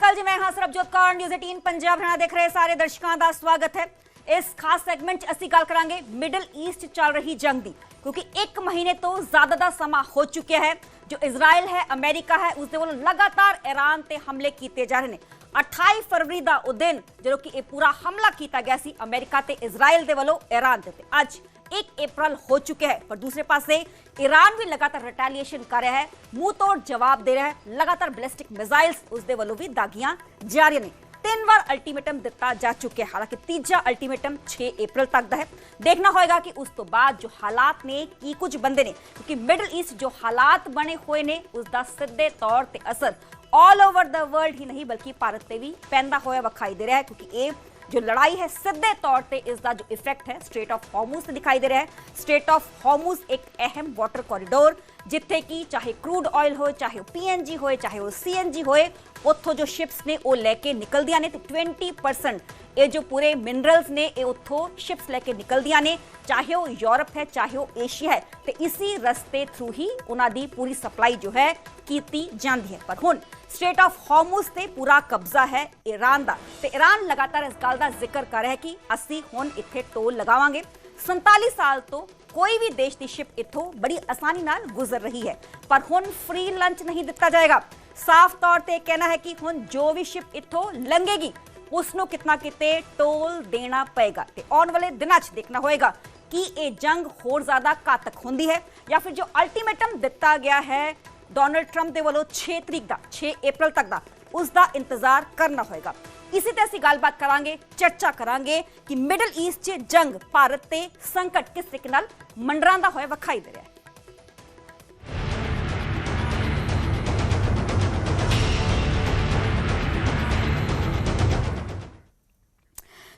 ਅਕਾਲ ਜੀ, ਮੈਂ ਹਾਂ ਸਰਬਜੋਤ ਕੌਰ। ਨਿਊਜ਼ 18 ਪੰਜਾਬ ਹਰਿਆਣਾ ਦੇਖ ਰਹੇ ਸਾਰੇ ਦਰਸ਼ਕਾਂ ਦਾ ਸਵਾਗਤ ਹੈ। ਇਸ ਖਾਸ ਸੈਗਮੈਂਟ 'ਚ ਅਸੀਂ ਗੱਲ ਕਰਾਂਗੇ ਮਿਡਲ ਈਸਟ ਚੱਲ ਰਹੀ ਜੰਗ ਦੀ, ਕਿਉਂਕਿ 1 ਮਹੀਨੇ ਤੋਂ ਜ਼ਿਆਦਾ ਦਾ ਸਮਾਂ ਹੋ ਚੁੱਕਿਆ ਹੈ। ਜੋ ਇਜ਼ਰਾਈਲ ਹੈ, ਅਮਰੀਕਾ ਹੈ, ਉਸ ਦੇ ਵੱਲੋਂ ਲਗਾਤਾਰ ਈਰਾਨ ਤੇ ਹਮਲੇ ਕੀਤੇ ਜਾ ਰਹੇ ਨੇ। 28 ਫਰਵਰੀ ਦਾ ਉਹ ਦਿਨ ਜਦੋਂ ਕਿ ਇਹ ਪੂਰਾ ਹਮਲਾ ਕੀਤਾ ਗਿਆ ਸੀ ਅਮਰੀਕਾ ਤੇ ਇਜ਼ਰਾਈਲ ਦੇ ਵੱਲੋਂ ਈਰਾਨ ਤੇ। ਅੱਜ 1 अप्रैल हो चुके हैं, पर दूसरे पास से ईरान भी लगातार रिटेलिएशन कर रहा है, मुंह तोड़ जवाब दे रहा है। लगातार बैलिस्टिक मिसाइल्स उसके वालों भी दागियां जा रही ने। 3 बार अल्टीमेटम दिता जा चुके हैं, हालांकि तीजा अल्टीमेटम 6 अप्रैल तक दा है। देखना होगा कि उस तो बाद जो हालात ने की कुछ बंदे ने, क्योंकि मिडल ईस्ट जो हालात बने हुए ने उसका सीधे तौर पर असर ऑल ओवर द वर्ल्ड ही नहीं बल्कि भारत पर भी पैंदा होया विखाई दे रहा है, क्योंकि ये जो लड़ाई है सीधे तौर पे इसका जो इफेक्ट है स्ट्रेट ऑफ हॉर्मुज से दिखाई दे रहा है। स्ट्रेट ऑफ हॉर्मुज एक अहम वाटर कॉरिडोर जिथे कि चाहे क्रूड ऑयल हो, चाहे PNG हो, चाहे वो CNG हो, उत्थों जो शिप्स ने वो लेके निकलदियां ने। तो 20% ये जो पूरे मिनरल्स ने ये उत्थों शिप्स लेके निकलदियां ने, चाहे वो यूरोप है चाहे वो एशिया है। तो इसी रस्ते थ्रू ही उन्हां दी पूरी सप्लाई जो है कीती जांदी है। पर हुण स्ट्रेट ऑफ हॉर्मुज ते पूरा कब्जा है ईरान दा, ते ईरान लगातार इस गल दा जिक्र कर रहा है कि असीं हुण इत्थे टोल लगावांगे। 47 साल तो कोई भी देश की शिप इत्थों बड़ी आसानी नाल गुजर रही है, पर हुण फ्री लंच नहीं दिता जाएगा। साफ तौर पे कहना है कि हुण जो भी शिप इत्थों लंघेगी उसनों कितना किते टोल देना पएगा। ते आउण वाले दिनां 'च देखना होएगा कि ये जंग होर ज़्यादा घातक होंदी है या फिर जो अल्टीमेटम दिता गया है डोनाल्ड ट्रंप के वालों 6 तरीक का 6 अप्रैल तक का, उसका इंतजार करना होएगा। इसी तरह से गलबात करांगे, चर्चा करांगे कि मिडल ईस्ट 'च जंग भारत ते संकट किस तरीके नाल मंडरांदा होया विखाई दे रहा है।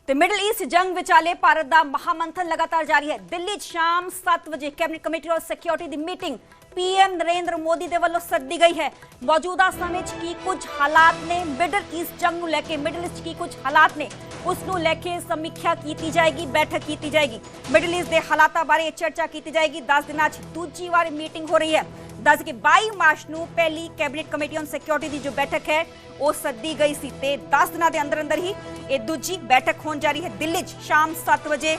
तो मिडल ईस्ट जंग विचाले भारत का महामंथन लगातार जारी है। दिल्ली शाम 7 बजे कैबिनेट कमेटी और सिक्योरिटी की मीटिंग PM नरेंद्र मोदी के वालों सद्दी गई है। मौजूदा समय की कुछ हालात ने मिडल ईस्ट जंग लैके, मिडल ईस्ट की कुछ हालात ने उसनू लैके समीक्षा की जाएगी, बैठक की जाएगी। मिडल ईस्ट के हालातों बारे चर्चा की जाएगी। 10 दिनों दूजी बार मीटिंग हो रही है। दस कि 22 मार्च को पहली कैबिनेट कमेटी ऑन सिक्योरिटी की जो बैठक है वो सद्दी गई सी, ते 10 दिनों के अंदर अंदर ही ये दूजी बैठक होने जा रही है। दिल्ली शाम 7 बजे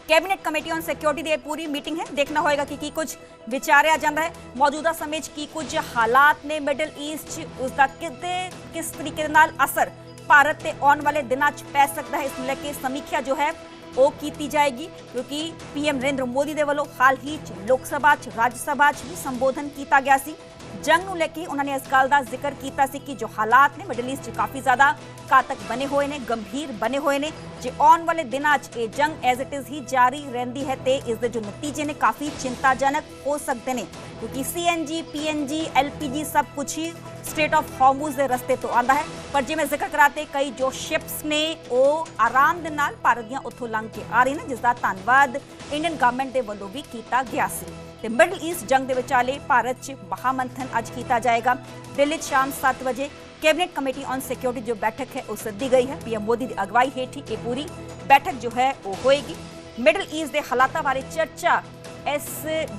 कैबिनेट कमेटी ऑन सिक्योरिटी की पूरी मीटिंग है। देखना होगा कि कुछ विचारिया जाता है। मौजूदा समय की कुछ हालात ने मिडल ईस्ट उसका किस तरीके नाल असर भारत के आने वाले दिनों पै सकता है, इसको लेके समीक्षा जो है वो की जाएगी। क्योंकि PM नरेंद्र मोदी के वालों हाल ही लोक सभा राज्य सभा भी संबोधन किया गया सी। जंग नूं लेके उन्होंने इस गल का जिक्र किया कि जो हालात ने मिडल ईस्ट काफ़ी ज़्यादा घातक बने हुए ने, गंभीर बने हुए ने। जो आने वाले दिनों ये जंग एज इट इज़ ही जारी रही है तो इसके जो नतीजे ने काफ़ी चिंताजनक हो सकते हैं, क्योंकि CNG PNG LPG सब कुछ ही स्ट्रेट ऑफ हॉर्मुज के रस्ते तो आता है। पर जिवें जिक्र कराते कई जो शिप्स ने वो आराम दे नाल भारत दियां उत्थों लंघ के आ रही ने, जिसका धन्नवाद इंडियन गवर्नमेंट के वालों भी किया गया सी। ते मिडल ईस्ट जंग के विचाले भारत च महामंथन अज किया जाएगा। दिल्ली शाम 7 बजे कैबिनेट कमेटी ऑन सिक्योरिटी जो बैठक है वो सद्दी गई है। PM मोदी की अगवाई हेठ ये पूरी बैठक जो है वो होएगी। मिडल ईस्ट के हालातों बारे चर्चा इस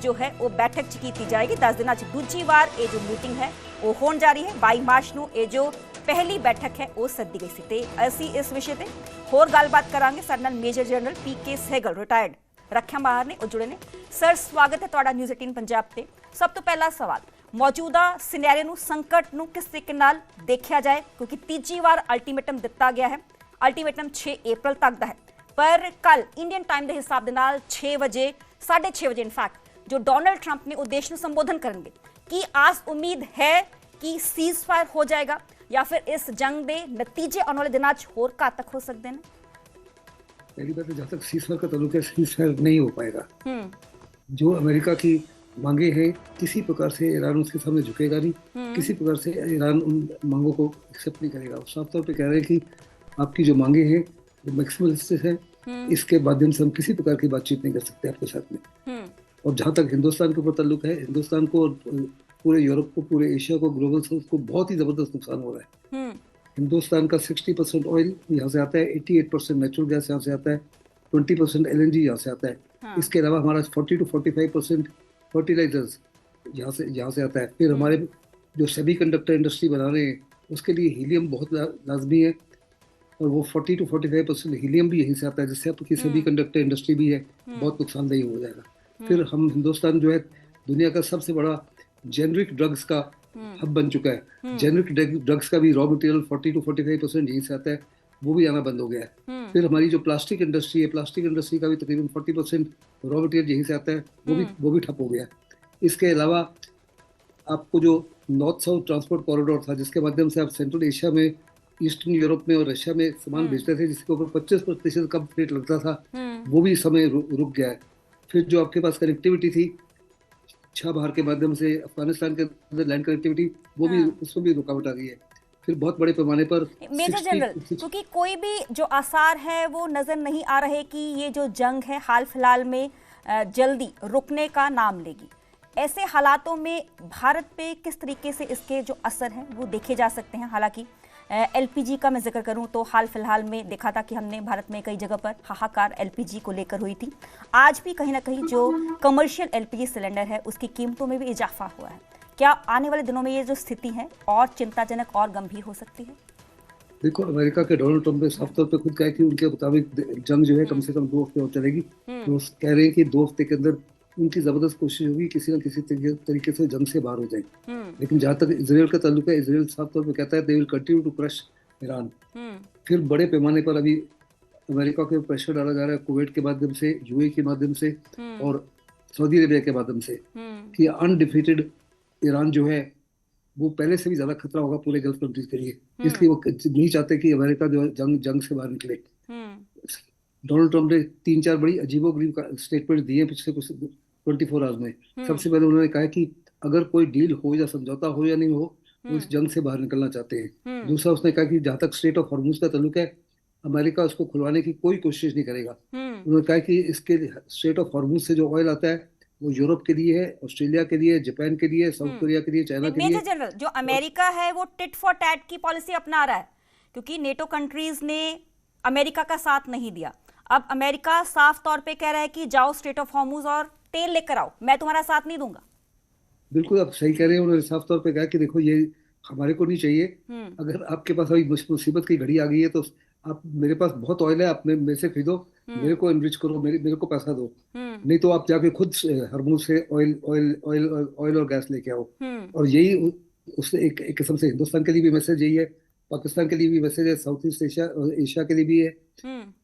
जो है वो बैठक की जाएगी। 10 दिनों दूजी बार ये जो मीटिंग है वो होने जा रही है। 22 मार्च को ये जो पहली बैठक है वो सद्दी गई सी। असी इस विषय पर होर गलबात करांगे। साडे नाल major general PK Sehgal retired रक्षा माहर ने जुड़े ने। सर स्वागत है तुहाडा न्यूज़ 18 पंजाब ते। सब तो पहला सवाल, मौजूदा सिनेरियो नूं, संकट नूं किस तरीके नाल देखा जाए, क्योंकि तीजी बार अल्टीमेटम दिता गया है। अल्टीमेटम 6 अप्रैल तक दा है, पर कल इंडियन टाइम के हिसाब के नाल 6 बजे 6:30 बजे इनफैक्ट जो डोनाल्ड ट्रंप ने वो देश में संबोधन करेंगे। की आस उम्मीद है कि सीज फायर हो जाएगा या फिर इस जंग के नतीजे आने वाले दिनों होर घातक हो सकते हैं? पहली बात, जहाँ तक सीज फायर का ताल्लुक है, सीज फायर नहीं हो पाएगा। जो अमेरिका की मांगे हैं किसी प्रकार से ईरान उसके सामने झुकेगा नहीं, किसी प्रकार से ईरान उन मांगों को एक्सेप्ट नहीं करेगा। साफ तौर पे कह रहे हैं कि आपकी जो मांगे हैं वो मैक्सिमलिस्टिक है, इसके माध्यम से हम किसी प्रकार की बातचीत नहीं कर सकते आपके साथ में। और जहाँ तक हिंदुस्तान के ऊपर ताल्लुक है, हिंदुस्तान को, पूरे यूरोप को, पूरे एशिया को, ग्लोबल साउथ को बहुत ही जबरदस्त नुकसान हो रहा है। हिंदुस्तान का 60% ऑयल यहाँ से आता है, 88% नेचुरल गैस यहाँ से आता है, 20% LNG यहाँ से आता है। इसके अलावा हमारा 40 to 45% फर्टिलाइजर्स यहाँ से आता है। फिर हमारे जो सेमीकंडक्टर इंडस्ट्री बना रहे हैं उसके लिए हीलियम बहुत लाजमी है, और वो 40 to 45% हीलियम भी यहीं से आता है, जिससे आपकी सेमी कंडक्टर इंडस्ट्री भी है बहुत नुकसानदेही हो जाएगा। फिर हम हिंदुस्तान जो है दुनिया का सबसे बड़ा जेनरिक ड्रग्स का हब बन चुका है। जेनरिक ड्रग्स का भी रॉ मटेरियल 40 to 45% यहीं से आता है, वो भी आना बंद हो गया है। फिर हमारी जो प्लास्टिक इंडस्ट्री है, प्लास्टिक इंडस्ट्री का भी तकरीबन 40% रॉ मटेरियल यहीं से आता है, वो भी ठप हो गया। इसके अलावा आपको जो नॉर्थ साउथ ट्रांसपोर्ट कॉरिडोर था, जिसके माध्यम से आप सेंट्रल एशिया में, ईस्टर्न यूरोप में और रशिया में सामान भेजते थे, जिसके ऊपर 25% कम फ्रेट लगता था, वो भी समय रुक गया है। फिर जो आपके पास कनेक्टिविटी थी बाहर के माध्यम से अफगानिस्तान के अंदर लैंड कनेक्टिविटी, वो भी उसमें भी रुकावट आ गई है। फिर बहुत बड़े पैमाने पर मेजर जनरल, क्योंकि कोई भी जो आसार है वो नजर नहीं आ रहे कि ये जो जंग है हाल फिलहाल में जल्दी रुकने का नाम लेगी। ऐसे हालातों में भारत पे किस तरीके से इसके जो असर हैं वो देखे जा सकते हैं? हालांकि एलपीजी का मैं जिक्र करूं तो हाल फिलहाल में देखा था कि हमने भारत में कई जगह पर हाहाकार एलपीजी को लेकर हुई थी। आज भी कहीं ना कहीं जो कमर्शियल एलपीजी सिलेंडर है उसकी कीमतों में भी इजाफा हुआ है। क्या आने वाले दिनों में ये जो स्थिति है और चिंताजनक और गंभीर हो सकती है? देखो, अमेरिका के डोनाल्ड ट्रंप ने साफ तौर पे खुद कहा कि उनके मुताबिक जंग जो है कम से कम 2 हफ्ते और चलेगी। तो कह रहे हैं कि 2 हफ्ते के अंदर उनकी जबरदस्त कोशिश होगी किसी न किसी तरीके से जंग से बाहर हो जाए। लेकिन जहां तक इसराइल का ताल्लुक है, इसराइल साफ तौर पे कहता है they will continue to crush Iran. फिर बड़े पैमाने पर अभी अमेरिका के प्रेशर डाला जा रहा है कुवैत के माध्यम से, यूएई के माध्यम से और सऊदी अरेबिया के माध्यम से, कि अनडिफीटेड ईरान जो है वो पहले से भी ज्यादा खतरा होगा पूरे गल्फ कंट्रीज के लिए। इसलिए वो नहीं चाहते कि अमेरिका जो है जंग से बाहर निकले। डोनाल्ड ट्रंप ने 3-4 बड़ी अजीबोगरीब स्टेटमेंट दिए पिछले कुछ 24 आवर्स में। सबसे पहले उन्होंने कहा कि अगर कोई डील हो या समझौता हो या नहीं हो, वो इस जंग से बाहर निकलना चाहते हैं। दूसरा, उसने कहा कि जहां तक स्ट्रेट ऑफ हॉर्मुज का ताल्लुक है, अमेरिका उसको खुलवाने की कोई कोशिश नहीं करेगा। उन्होंने कहा कि इसके स्ट्रेट ऑफ हॉर्मुज से जो ऑयल आता है वो यूरोप के लिए है, ऑस्ट्रेलिया के लिए, जापान के लिए, साउथ कोरिया के लिए, चाइना के लिए। मेजर जनरल, जो अमेरिका है वो टिट फॉर टैट की पॉलिसी अपना रहा है, क्योंकि नेटो कंट्रीज ने अमेरिका का साथ नहीं दिया। अब अमेरिका साफ तौर पे कह रहा है कि जाओ स्ट्रेट ऑफ हॉर्मुज और तेल लेकर आओ, मैं तुम्हारा साथ नहीं दूंगा। बिल्कुल, आप सही कह रहे हैं। उन्होंने साफ तौर पे कहा कि देखो, ये हमारे को नहीं चाहिए। अगर आपके पास अभी मुसीबत की घड़ी आ गई है तो आप, मेरे पास बहुत ऑयल है, आप मेरे से खरीदो, मेरे को एनरिच करो, मेरे को पैसा दो। नहीं तो आप जाके खुद हरमुज से ऑयल और गैस लेके आओ। और यही उससे एक किस्म से हिंदुस्तान के लिए भी मैसेज यही है, पाकिस्तान के लिए भी मैसेज है, साउथ ईस्ट एशिया के लिए भी है,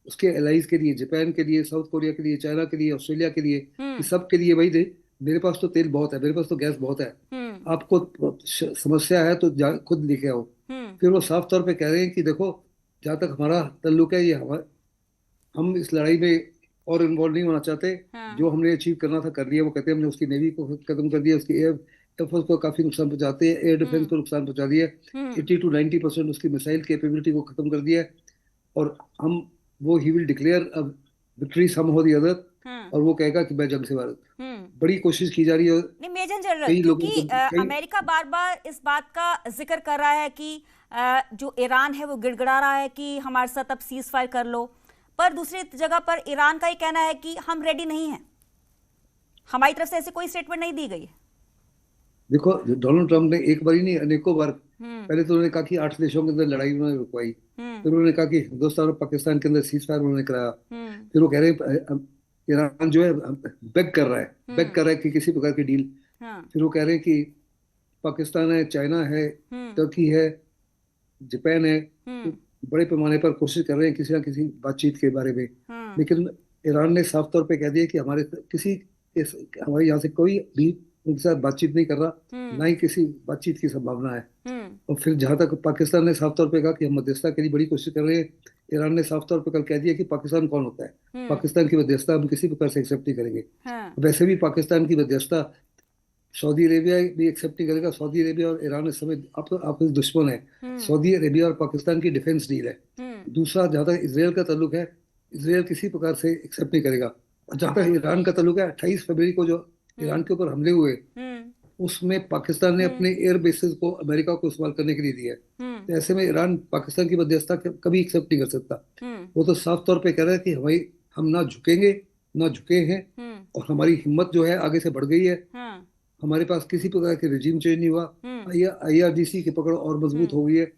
उसके एलाइज के लिए, जापान के लिए, साउथ कोरिया के लिए, चाइना के लिए, ऑस्ट्रेलिया के लिए, सब के लिए। भाई मेरे पास तो तेल बहुत है, मेरे पास तो गैस बहुत है, आपको समस्या है तो खुद लेके आओ। फिर वो साफ तौर पे कह रहे हैं कि देखो, जहां तक हमारा ताल्लुक है, ये हम इस लड़ाई में और इन्वॉल्व नहीं होना चाहते। जो हमने अचीव करना था कर लिया। वो कहते हैं हमने उसकी नेवी को खत्म कर दिया, उसकी एयरफोर्स को काफी नुकसान पहुंचाते हैं, एयर डिफेंस को नुकसान पहुंचा दिया, 80 to 90% उसकी मिसाइल कैपेबिलिटी को खत्म कर दिया है। और ही विल डिक्लेयर विक्ट्री सम हो दी अदर, और वो कहेगा कि मैं जंग से बाहर। बड़ी कोशिश की जा रही है। नहीं मेजर जनरल, क्योंकि अमेरिका बार बार इस बात का जिक्र कर रहा है कि जो ईरान है वो गिड़गिड़ा रहा है कि हमारे साथ अब सीज फायर कर लो, पर दूसरी जगह पर ईरान का ही कहना है कि हम रेडी नहीं हैं, हमारी तरफ से ऐसे कोई स्टेटमेंट नहीं दी गई है। देखो, डोनाल्ड ट्रंप ने एक बार ही नहीं, अनेकों बार, पहले तो उन्होंने कहा कि 8 देशों के अंदर लड़ाई उन्होंने रुकवाई, फिर उन्होंने कहा कि हिंदुस्तान और पाकिस्तान के अंदर सीज फायर उन्होंने कराया। फिर वो कह रहे हैं ईरान जो है बेग कर रहा है कि किसी प्रकार की डील। फिर वो कह रहे हैं कि पाकिस्तान है, चाइना है, तुर्की है, जापान है, बड़े पैमाने पर कोशिश कर रहे हैं किसी ना किसी बातचीत के बारे में। लेकिन ईरान ने साफ तौर पे कह दिया कि हमारे यहाँ से कोई भी उनके साथ बातचीत नहीं कर रहा, ना ही किसी बातचीत की संभावना है। और फिर जहां तक पाकिस्तान ने साफ तौर पे कहा कि हम मध्यस्थता के लिए बड़ी कोशिश कर रहे हैं, ईरान ने साफ तौर पे कल कह दिया कि पाकिस्तान कौन होता है, पाकिस्तान की मध्यस्थता हम किसी प्रकार से एक्सेप्ट नहीं करेंगे। वैसे भी पाकिस्तान की मध्यस्थता सऊदी अरेबिया भी एक्सेप्ट नहीं करेगा। सऊदी अरेबिया और ईरान इस समय आपस दुश्मन है। सऊदी अरेबिया और पाकिस्तान की डिफेंस डील है। दूसरा, जहां तक इसराइल का ताल्लुक है, इसराइल किसी प्रकार से एक्सेप्ट नहीं करेगा। और जहां तक ईरान का ताल्लुक है, 28 फरवरी को जो ईरान के ऊपर हमले हुए, उसमें पाकिस्तान ने अपने एयर बेसिस को अमेरिका को इस्तेमाल करने के लिए दिया है। तो ऐसे में ईरान पाकिस्तान की मध्यस्थता कभी एक्सेप्ट नहीं कर सकता। वो तो साफ तौर पे कह रहा है कि हम ना झुकेंगे, ना झुके हैं, और हमारी हिम्मत जो है आगे से बढ़ गई है। हमारे पास किसी प्रकार के रिजीम चेंज नहीं हुआ। IRGC की पकड़ और मजबूत हो गई है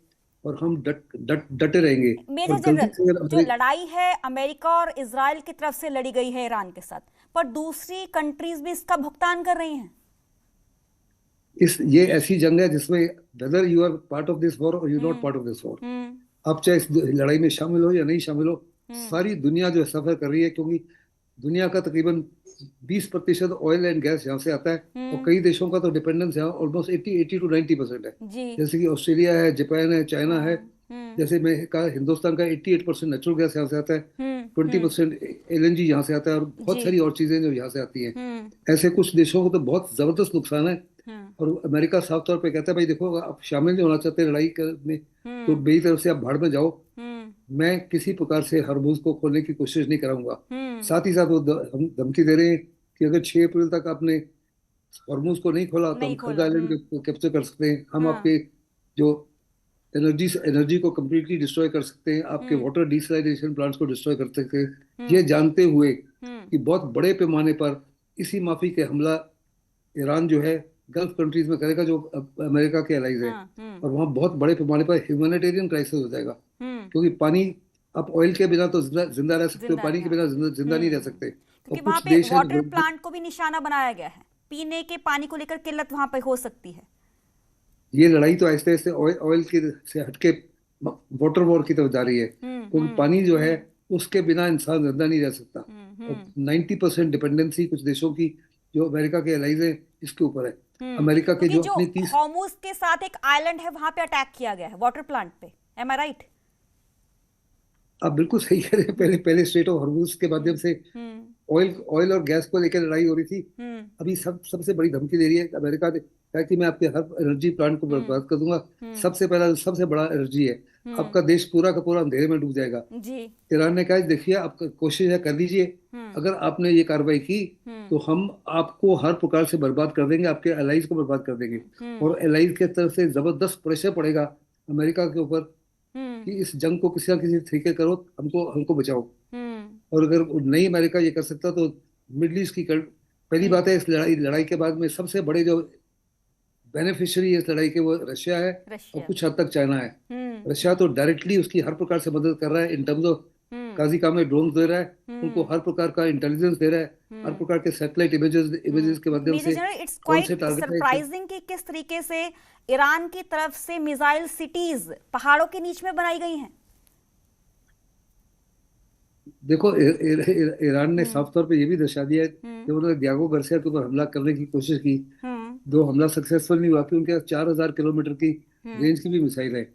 और हम डटे रहेंगे। मेजर और गलती जनरल, से अगर जो लड़ाई है अमेरिका और इजराइल की तरफ से लड़ी गई है ईरान के साथ, पर दूसरी कंट्रीज भी इसका भुगतान कर रही हैं। ये ऐसी जंग है जिसमें whether you are part of this war और you not part of this war, hmm आप चाहे इस लड़ाई में शामिल हो या नहीं शामिल हो, सारी दुनिया जो है सफर कर रही है, क्योंकि दुनिया का तकरीबन 20% ऑयल एंड गैस यहाँ से आता है और कई देशों का तो डिपेंडेंस यहाँ ऑलमोस्ट 80 to 90% है। जी। जैसे कि ऑस्ट्रेलिया है, जापान है, चाइना है। हम्म जैसे मैं कहा, हिंदुस्तान का 88% नेचुरल गैस यहाँ से आता है, हम्म 20% LNG यहाँ से आता है और बहुत जी। सारी और चीजें जो यहाँ से आती हैं। हम्म ऐसे कुछ देशों को तो बहुत जबरदस्त नुकसान है। हम्म और अमेरिका साफ तौर पे कहता है भाई देखो, आप शामिल नहीं होना चाहते लड़ाई में तो हम्म मेरी तरफ से आप भाड़ में जाओ, हम्म मैं किसी प्रकार से हरमुज को खोलने की कोशिश नहीं कराऊंगा। हम्म साथ ही साथ वो हम धमकी दे रहे हैं कि अगर 6 अप्रैल तक आपने हरमुज को नहीं खोला तो हम नहीं खरग खोला। आइलैंड को कैप्चर कर सकते हैं, हम हाँ। आपके जो एनर्जी को कंप्लीटली डिस्ट्रॉय कर सकते हैं, आपके वाटर डिसलाइनेशन प्लांट्स को डिस्ट्रॉय कर सकते हैं। ये जानते हुए कि बहुत बड़े पैमाने पर इसी माफी के हमला ईरान जो है गल्फ कंट्रीज में करेगा जो अमेरिका के एलाइज है, और वहाँ बहुत बड़े पैमाने पर ह्यूमैनिटेरियन क्राइसिस हो जाएगा। क्योंकि पानी, आप ऑयल के बिना तो जिंदा रह सकते हो, जिंदा पानी नहीं, के बिना जिंदा नहीं रह सकते। और क्योंकि वहां कुछ पे देश हैं वाटर प्लांट को भी निशाना बनाया गया है, पीने के पानी को लेकर किल्लत वहां पे हो सकती है। ये लड़ाई तो आहिस्ते आहिस्ते ऑयल की से हटके वाटर वॉर की तरफ जा रही है, क्योंकि पानी जो है उसके बिना इंसान जिंदा नहीं रह सकता। और 90% डिपेंडेंसी कुछ देशों की जो अमेरिका के एलाइज है इसके ऊपर है। अमेरिका के क्योंकि जो अपनी 30 हॉर्मुज के साथ एक आइलैंड है, वहां पे अटैक किया गया है वाटर प्लांट पे, एम आई राइट? आप बिल्कुल सही कह रहे हैं। पहले पहले स्ट्रेट ऑफ हॉर्मुज के माध्यम से ऑयल और गैस को लेकर लड़ाई हो रही थी। अभी सबसे बड़ी धमकी दे रही है अमेरिका ने, कहा कि मैं आपके हर एनर्जी प्लांट को बर्बाद कर दूंगा। सबसे बड़ा एनर्जी है, आपका देश पूरा का पूरा अंधेरे में डूब जाएगा। जी। ईरान ने कहा देखिए, आप कोशिश है कर लीजिए, अगर आपने ये कार्रवाई की तो हम आपको हर प्रकार से बर्बाद कर देंगे, आपके एलाइज को बर्बाद कर देंगे। और एलाइज की तरफ से जबरदस्त प्रेशर पड़ेगा अमेरिका के ऊपर कि इस जंग को किसी ना किसी तरीके करो, हमको हमको बचाओ। और अगर नहीं अमेरिका ये कर सकता तो मिडल ईस्ट की पहली बात है, इस लड़ाई के बाद में सबसे बड़े जो बेनिफिशियरी इस लड़ाई के वो रशिया है और कुछ हद तक चाइना है। रशिया तो डायरेक्टली उसकी हर प्रकार से मदद कर रहा है, इन टर्म्स ऑफ काजी काम में ड्रोन दे रहा है, उनको हर प्रकार का इंटेलिजेंस दे रहा है, हर प्रकार के सैटेलाइट इमेजेस के माध्यम से इट्स क्वाइट सरप्राइजिंग कि किस तरीके से ईरान की तरफ से मिसाइल सिटीज पहाड़ों के नीच में बनाई गई हैं। देखो, ईरान ने साफ तौर पे ये भी दर्शा दिया है कि उन्होंने दियागो गार्सिया के ऊपर हमला करने की कोशिश की, दो हमला सक्सेसफुल नहीं हुआ कि उनके 4000 किलोमीटर की रेंज की भी मिसाइल है,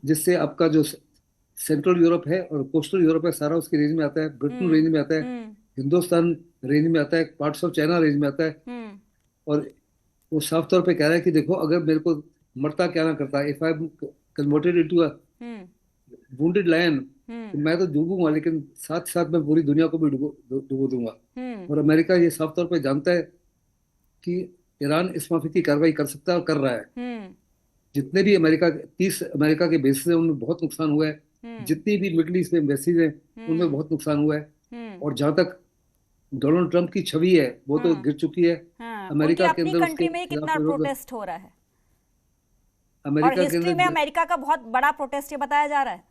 जिससे आपका जो सेंट्रल यूरोप है और कोस्टल यूरोप है सारा उसकी रेंज में आता है, ब्रिटेन रेंज में आता है, हिंदुस्तान रेंज में आता है, पार्ट्स ऑफ चाइना रेंज में आता है। और वो साफ तौर पे कह रहा है कि देखो, अगर मेरे को मरता क्या ना करता, if I converted into a wounded lion, मैं तो डूबूंगा, लेकिन साथ साथ मैं पूरी दुनिया को भी डुबो दूंगा। और अमेरिका ये साफ तौर पे जानता है कि ईरान इस माफी की कार्रवाई कर सकता है और कर रहा है। जितने भी 30 अमेरिका के बेसिस हैं उनमें बहुत नुकसान हुआ है, जितनी भी मिडिल ईस्ट में बेसिस हैं उनमें बहुत नुकसान हुआ है। और जहां तक डोनाल्ड ट्रंप की छवि है वो तो गिर चुकी है। अमेरिका के अंदर कंट्री में कितना प्रोटेस्ट हो रहा है, अमेरिका और हिस्ट्री में अमेरिका का बहुत बड़ा प्रोटेस्ट ये बताया जा रहा है।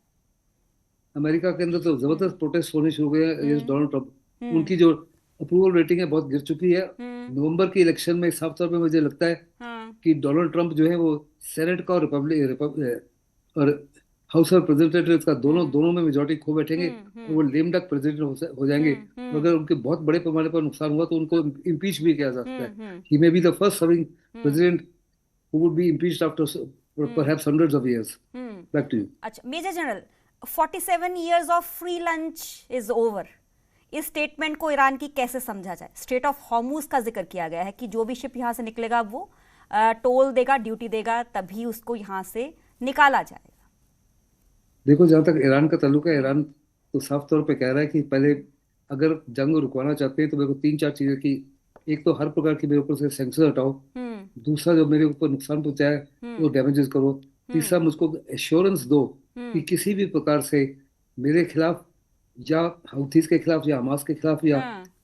अमेरिका के अंदर तो जबरदस्त प्रोटेस्ट होने शुरू हुए हैं डोनाल्ड ट्रंप, उनकी जो अप्रूवल रेटिंग है बहुत गिर चुकी है। नवंबर की इलेक्शन में साफ तौर पे मुझे लगता है कि डोनाल्ड ट्रंप जो है वो सेनेट का और हाउस ऑफ रिप्रेजेंटेटिव्स का दोनों में मेजोरिटी खो बैठेंगे और वो लेम डक प्रेसिडेंट हो जाएंगे। अगर उनके बहुत बड़े पैमाने पर नुकसान हुआ तो उनको इम्पीच भी किया जा सकता है। He may be the first serving president who would be impeached after perhaps hundreds of years. Back to you. अच्छा major general, 47 years of free lunch is over, इस स्टेटमेंट को ईरान की कैसे समझा जाए? स्ट्रेट ऑफ हॉर्मुज का जिक्र किया गया है कि जो भी शिप यहाँ से निकलेगा वो टोल देगा, ड्यूटी देगा, तभी उसको यहाँ से निकाला जाएगा। देखो, जहां तक ईरान का ताल्लुक है, ईरान तो साफ तौर पे कह रहा है कि पहले अगर जंग रुकवाना चाहते हैं तो मेरे को 3-4 चीजें की, एक तो हर प्रकार की मेरे ऊपर से सैंक्शन हटाओ, दूसरा जो मेरे ऊपर नुकसान पहुंचाया है वो डैमेजेस करो, तीसरा मुझको एश्योरेंस दो कि किसी भी प्रकार से मेरे खिलाफ या हouthis के खिलाफ या हमास के खिलाफ या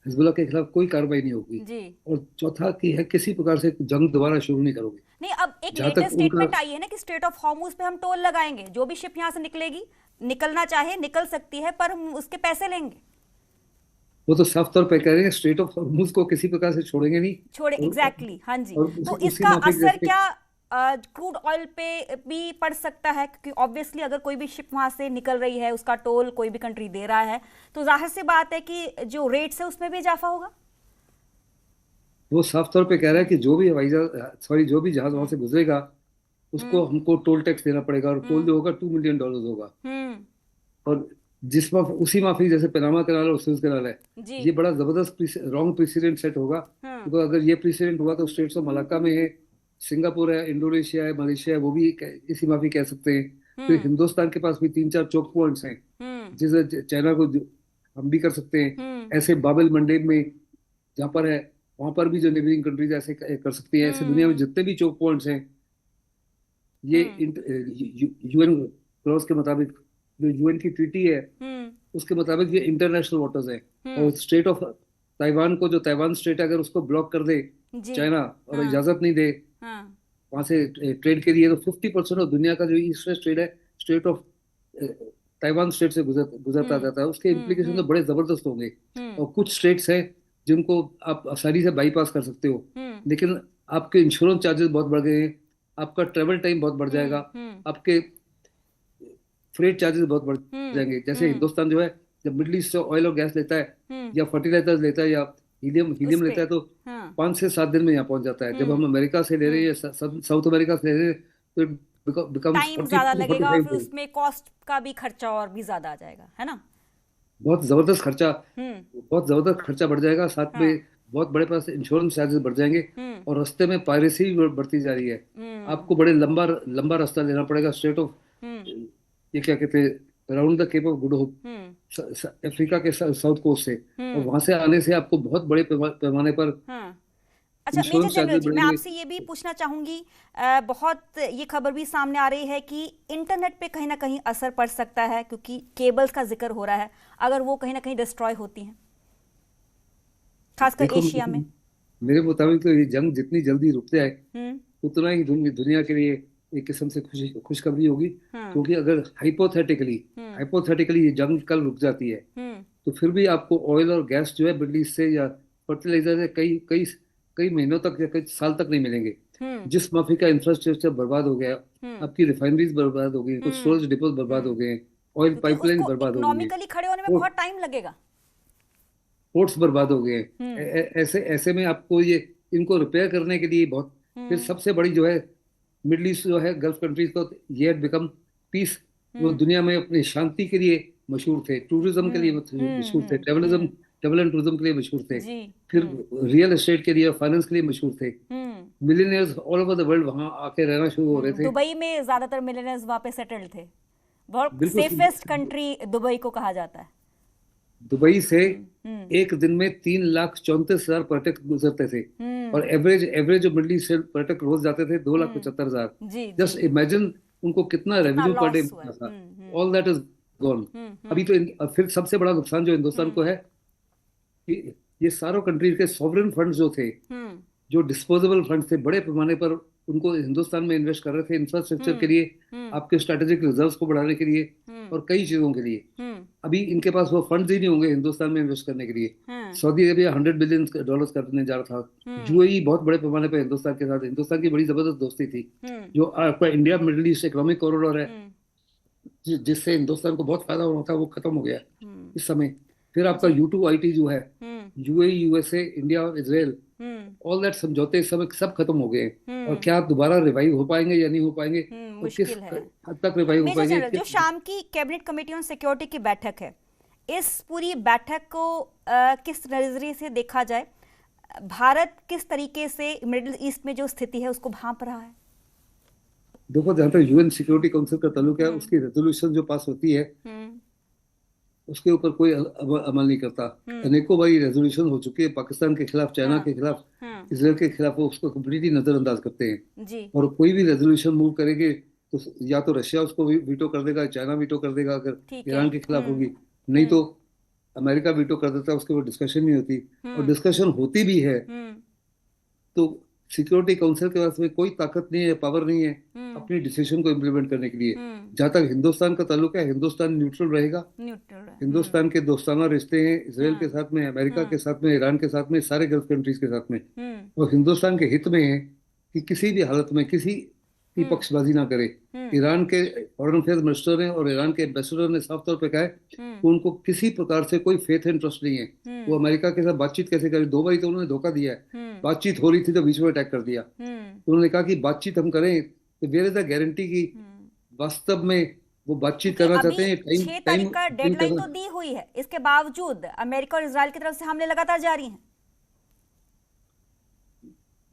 हिजबुल्लाह के खिलाफ कोई कार्रवाई नहीं होगी। जी। और चौथा की है किसी प्रकार से जंग दोबारा शुरू नहीं करोगे। नहीं, अब एक जहां तक लेटेस्ट उनका स्टेटमेंट आई है ना कि स्ट्रेट ऑफ हॉर्मुज पे हम टोल लगाएंगे, जो भी शिप यहाँ से निकलेगी, निकलना चाहे निकल सकती है, पर हम उसके पैसे लेंगे। वो तो साफ तौर पे कह रहे हैं स्ट्रेट ऑफ हॉर्मुज को किसी प्रकार से छोड़ेंगे नहीं। छोड़े, और, एग्जैक्टली, हाँ जी। और तो उसी इसका माफिक असर जैसे क्या क्रूड ऑयल पे भी पड़ सकता है? क्योंकि ऑब्वियसली अगर कोई भी शिप वहां से निकल रही है, उसका टोल कोई भी कंट्री दे रहा है, तो जाहिर सी बात है कि जो रेट्स है उसमें भी इजाफा होगा। वो साफ तौर पे कह रहा है कि जो भी हवाई जहाज, सॉरी, जो भी जहाज वहां से गुजरेगा उसको हमको टोल टैक्स देना पड़ेगा, और टोल जो होगा $2 मिलियन होगा। हम्म। और उसी माफी जैसे पनामा कनाल और सुएज कनाल है, जी। ये बड़ा जबरदस्त रॉन्ग प्रेसिडेंट सेट होगा। तो अगर ये प्रेसिडेंट हुआ तो स्टेट्स ऑफ मलाक्का में है, सिंगापुर है, इंडोनेशिया है, मलेशिया है, वो भी इसी माफी कह सकते हैं। फिर हिंदुस्तान के पास भी 3-4 चौक पॉइंट्स हैं जिसे चाइना को हम भी कर सकते हैं। ऐसे बाबल मंडेब में जहाँ पर है, वहां पर भी जो नेबरिंग कंट्रीज ऐसे कर सकती हैं। ऐसे दुनिया में जितने भी चौक पॉइंट्स हैं, ये यूएन क्लॉज के मुताबिक, जो यूएन की ट्रीटी है उसके मुताबिक ये इंटरनेशनल वाटर्स है। और स्टेट ऑफ ताइवान को, जो ताइवान स्टेट है, अगर उसको ब्लॉक कर दे चाइना और इजाजत नहीं दे वहां से ट्रेड के लिए, तो 50% ऑफ दुनिया का जो ईस्ट वेस्ट ट्रेड है स्टेट ऑफ ताइवान स्टेट से गुजरता जाता है। उसके इम्प्लीकेशन तो बड़े जबरदस्त होंगे। और कुछ स्टेट्स हैं जिनको आप आसानी से बाईपास कर सकते हो, लेकिन आपके इंश्योरेंस चार्जेस बहुत बढ़ गए हैं, आपका ट्रेवल टाइम बहुत बढ़ जाएगा, आपके फ्रेट चार्जेस बहुत बढ़ जाएंगे। जैसे हिंदुस्तान जो है, जब मिडिल ईस्ट से ऑयल और गैस लेता है या फर्टिलाइजर्स लेता है या हीलियम लेता है, तो 5 से 7 दिन में यहाँ पहुंच जाता है। जब हम अमेरिका से ले रहे हैं या साउथ अमेरिका से ले रहे हैं तो टाइम ज्यादा लगेगा, और फिर उसमें कॉस्ट का भी खर्चा और भी ज्यादा आ जाएगा, है ना? बहुत जबरदस्त खर्चा बढ़ जाएगा। साथ में बहुत बड़े पास इंश्योरेंस चार्जेस बढ़ जाएंगे, और रास्ते में पायरेसी भी बढ़ती जा रही है। आपको बड़े लंबा रास्ता लेना पड़ेगा स्ट्रेट ऑफ, ये क्या कहते हैं, around the Cape of Good Hope, Africa के साउथ कोस्ट से। और वहां से आने से आपको बहुत बड़े पैमाने पर अच्छा मेजर जनरल जी, मैं आपसे ये भी पूछना चाहूंगी, बहुत ये खबर भी सामने आ रही है कि इंटरनेट पे कहीं ना कहीं असर पड़ सकता है, क्योंकि केबल्स का जिक्र हो रहा है, अगर वो कहीं ना कहीं डिस्ट्रॉय होती हैं, खासकर एशिया में। मेरे मुताबिक तो ये जंग जितनी जल्दी रुक जाए उतना ही दुनिया के लिए एक किस्म से खुशखबरी होगी। क्योंकि अगर हाइपोथेटिकली ये जंग कल रुक जाती है, तो फिर भी आपको ऑयल और गैस जो है मिडल ईस्ट से या फर्टिलाइजर से कई महीनों तक या कई साल तक नहीं मिलेंगे। जिस माफी का इंफ्रास्ट्रक्चर बर्बाद हो गया, आपकी रिफाइनरीज बर्बाद हो गई, कुछ स्टोरेज डिपोज बर्बाद हो गए, ऑयल पाइपलाइन बर्बाद हो गई, इकोनॉमिकली खड़े होने में बहुत टाइम लगेगा, पोर्ट्स बर्बाद हो गए। ऐसे में आपको ये इनको रिपेयर करने के लिए बहुत, फिर सबसे बड़ी जो है मिडल ईस्ट जो है, गल्फ कंट्रीज को, ये हैड बिकम पीस। वो दुनिया में अपनी शांति के लिए मशहूर थे, टूरिज्म के लिए मशहूर थे, ट्रेवल एंड टूरिज्म के लिए मशहूर थे, फिर रियल एस्टेट के लिए, फाइनेंस के लिए मशहूर थे। Millionaires all over the world वहां आके रहना शुरू हो रहे थे। दुबई में ज्यादातर मिलियनियर्स वहां पे सेटल्ड थे। बहुत सेफेस्ट कंट्री दुबई को कहा जाता है। दुबई से एक दिन में 3,34,000 पर्यटक गुजरते थे, और एवरेज जो मिडिल ईस्ट से पर्यटक रोज जाते थे 2,75,000। जस्ट इमेजिन उनको कितना रेवेन्यू पर डे मिलता था। All that is gone. अभी तो फिर सबसे बड़ा नुकसान जो हिंदुस्तान को है कि ये सारों कंट्रीज के सॉवरेन फंड्स जो थे, जो डिस्पोजेबल फंड्स थे, बड़े पैमाने पर उनको हिंदुस्तान में इन्वेस्ट कर रहे थे, इंफ्रास्ट्रक्चर के लिए, आपके स्ट्रेटेजिक रिजर्व्स को बढ़ाने के लिए और कई चीजों के लिए। अभी इनके पास वो फंड्स ही नहीं होंगे हिंदुस्तान में इन्वेस्ट करने के लिए। सऊदी अरेबिया $100 बिलियन करने जा रहा था। यूएई बहुत बड़े पैमाने पर हिंदुस्तान के साथ, हिंदुस्तान की बड़ी जबरदस्त दोस्ती थी। जो आपका India middle east economic corridor है, जिससे हिंदुस्तान को बहुत फायदा होना था, वो खत्म हो गया इस समय। फिर आपका U2IT जो है, यूएई, यूएसए, इंडिया और इजराइल, ऑल दैट समझौते इस समय सब खत्म हो गए। और क्या दोबारा रिवाइव हो पाएंगे या नहीं हो पाएंगे, और किस हद तक रिवाइव हो पाएंगे। जो शाम की कैबिनेट कमेटी ऑन सिक्योरिटी की बैठक है, इस पूरी बैठक को किस नजरिए से देखा जाए? भारत किस तरीके से मिडिल ईस्ट में जो स्थिति है उसको भांप रहा है? देखो, जहां तक यूएन सिक्योरिटी काउंसिल का ताल्लुक है, उसकी रेजोल्यूशन जो पास होती है उसके ऊपर कोई अमल नहीं करता। अनेकों बार रेजोल्यूशन हो चुकी है पाकिस्तान के खिलाफ, चाइना के खिलाफ, इसराइल के खिलाफ, वो उसको कम्प्लीटली नजरअंदाज करते हैं। और कोई भी रेजोल्यूशन मूव करेंगे तो या तो रशिया उसको वीटो कर देगा, चाइना वीटो कर देगा अगर ईरान के खिलाफ होगी, नहीं तो अमेरिका वीटो कर देता है, उसके ऊपर डिस्कशन नहीं होती, और डिस्कशन होती भी है तो सिक्योरिटी काउंसिल के पास में कोई ताकत नहीं है, पावर नहीं है अपनी डिसीजन को इम्प्लीमेंट करने के लिए। जहां तक हिंदुस्तान का ताल्लुक है, हिंदुस्तान न्यूट्रल रहेगा। हिंदुस्तान के दोस्ताना रिश्ते हैं इसराइल के साथ में, अमेरिका के साथ में, ईरान के साथ में, सारे गल्फ कंट्रीज के साथ में। और हिंदुस्तान के हित में है कि किसी भी हालत में किसी की पक्षबाजी ना करे। ईरान के फॉरेन अफेयर्स मिनिस्टर ने और ईरान के एम्बेसडर ने साफ तौर पे कहा है कि उनको किसी प्रकार से कोई फेथ एंड ट्रस्ट नहीं है। वो अमेरिका के साथ बातचीत कैसे करें, 2 बार तो उन्होंने धोखा दिया है। बातचीत हो रही थी तो बीच में अटैक कर दिया। तो उन्होंने कहा कि बातचीत हम करें, तो वेयर इज द गारंटी की वास्तव में वो बातचीत करना चाहते हैं। 6 तारीख का डेडलाइन तो दी हुई है, इसके बावजूद अमेरिका और इजराइल की तरफ से हमले लगातार जारी हैं।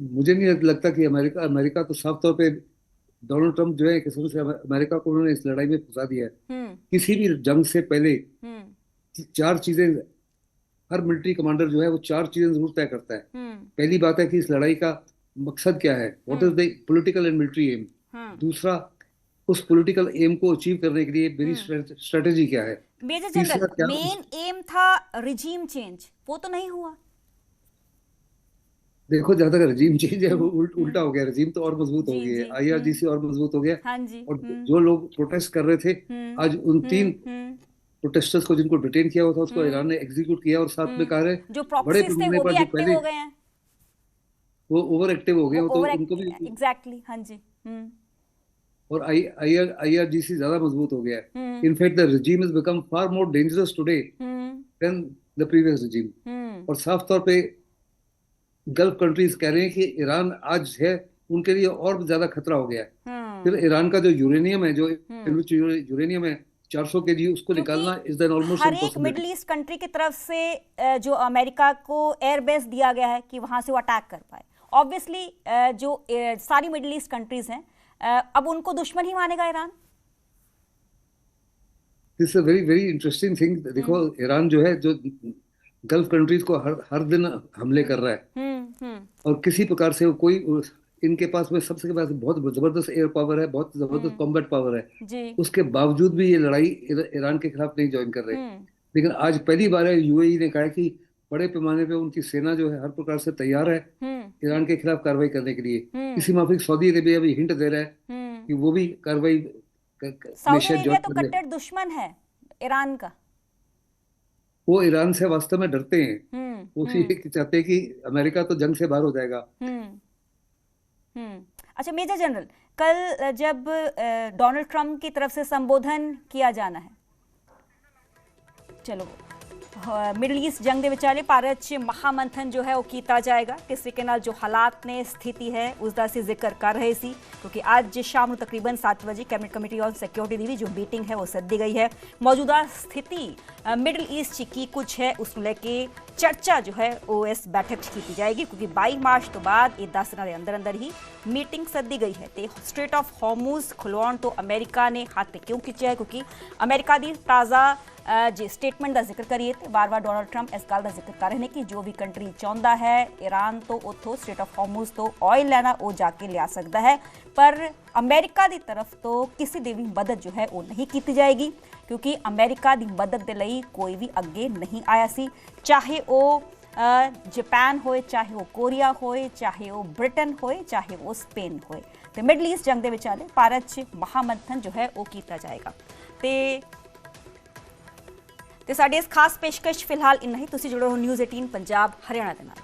मुझे नहीं लगता कि अमेरिका तो साफ तौर पे डोनाल्ड ट्रंप जो है एक किस्म से अमेरिका को उन्होंने इस लड़ाई में फंसा दिया है। किसी भी जंग से पहले 4 चीजें हर मिलिट्री कमांडर जो है वो 4 चीजें जरूर तय करता है। पहली बात है कि इस लड़ाई का मकसद क्या है, what is the political and military aim. दूसरा, उस पॉलिटिकल एम को अचीव करने के लिए मेरी स्ट्रेटेजी क्या है। मेजर जनरल, मेन एम था रिजीम चेंज, वो तो नहीं हुआ। देखो, जहां तक रजीम चेंज है वो उल्टा हो गया, रजीम तो और मजबूत हो गई है, IRGC और मजबूत हो गया। हाँ जी। और जो लोग प्रोटेस्ट कर रहे थे, आज उन 3 प्रोटेस्टर्स को जिनको डिटेन किया हुआ था उसको ईरान ने एग्जीक्यूट किया, और साथ में कहा है जो बड़े पैमाने पर जो पहले हो गए हैं वो ओवर एक्टिव हो गए, तो उनको भी एग्जैक्टली। हाँ जी। और IRGC ज्यादा मजबूत हो गया है। In fact the regime is become far more dangerous today than the previous regime. और साफ तौर पे गल्फ कंट्रीज कह रहे हैं कि ईरान आज है उनके लिए और ज्यादा खतरा हो गया है। फिर ईरान का जो यूरेनियम है, जो यूरेनियम है 400 kg, उसको निकालना इज देन ऑलमोस्ट हर एक मिडिल ईस्ट कंट्री की तरफ से जो अमेरिका को एयर बेस दिया गया है कि वहां से वो अटैक कर पाए। ऑब्वियसली जो सारी मिडिल ईस्ट कंट्रीज हैं, अब उनको दुश्मन ही मानेगा Iran. This is very very interesting thing. देखो, ईरान जो है जो गल्फ कंट्रीज को हर दिन हमले कर रहा है, और किसी प्रकार से कोई इनके पास में सबसे पास बहुत जबरदस्त एयर पावर है, बहुत जबरदस्त कॉम्बैट पावर है। उसके बावजूद भी ये लड़ाई ईरान के खिलाफ नहीं ज्वाइन कर रहे। लेकिन आज पहली बार है UAE ने कहा कि बड़े पैमाने पे उनकी सेना जो है हर प्रकार से तैयार है ईरान के खिलाफ कार्रवाई करने के लिए। इसी माफिक सऊदी अरेबिया भी हिंट दे रहा है कि वो भी कार्रवाई। सऊदी अरेबिया तो कट्टर दुश्मन है ईरान का। वो ईरान से वास्तव में डरते हैं। वो चाहते हैं कि अमेरिका तो जंग से बाहर हो जाएगा। अच्छा मेजर जनरल, कल जब डोनाल्ड ट्रंप की तरफ से संबोधन किया जाना है, चलो मिडल ईस्ट जंग ਦੇ ਵਿਚਾਲੇ ਭਾਰਤ 'ਚ ਮਹਾਮੰਥਨ जो है वो ਕੀਤਾ ਜਾਏਗਾ। किस तरीके ਨਾਲ जो हालात ने स्थिति है उसका ਅਸੀਂ ਜ਼ਿਕਰ ਕਰ ਰਹੇ ਸੀ, क्योंकि ਅੱਜ शाम ਨੂੰ तकरीबन 7 ਵਜੇ कैबिनेट कमेटी ऑन सिक्योरिटी ਦੀ ਵੀ जो मीटिंग है वो सद्दी गई है। मौजूदा स्थिति मिडल ईस्ट 'ਚ ਕੀ कुछ है उसको लेके चर्चा जो है वो इस बैठक 'ਚ की जाएगी, क्योंकि 22 मार्च तो बाद ये 10 दिनों के अंदर ही मीटिंग सद्दी गई है। तो स्ट्रेट ऑफ हॉर्मुज़ खुलवाउण तो अमेरिका ने हाथ पे क्यों खिंचा है, क्योंकि अमेरिका की ताज़ा जे स्टेटमेंट का जिक्र करिए तो बार बार डोनाल्ड ट्रंप इस गल का जिक्र कर रहे हैं कि जो भी कंट्री चाहता है ईरान तो उतों स्ट्रेट ऑफ हॉर्मुज़ तो ऑयल लेना वो जाके लिया सकता है, पर अमेरिका की तरफ तो किसी की भी मदद जो है वो नहीं की जाएगी, क्योंकि अमेरिका की मदद के लिए कोई भी अगे नहीं आया सी, चाहे वो जापान होए, चाहे वो कोरिया होए, चाहे वो ब्रिटेन होए, चाहे वो स्पेन होए। तो मिडल ईस्ट जंग के विचाले भारत 'ਚ महामंथन जो है वो किया जाएगा। तो साडी इस खास पेशकश फिलहाल इन्ना ही। तुसीं जुड़े हो न्यूज़ 18 पंजाब हरियाणा के नाल।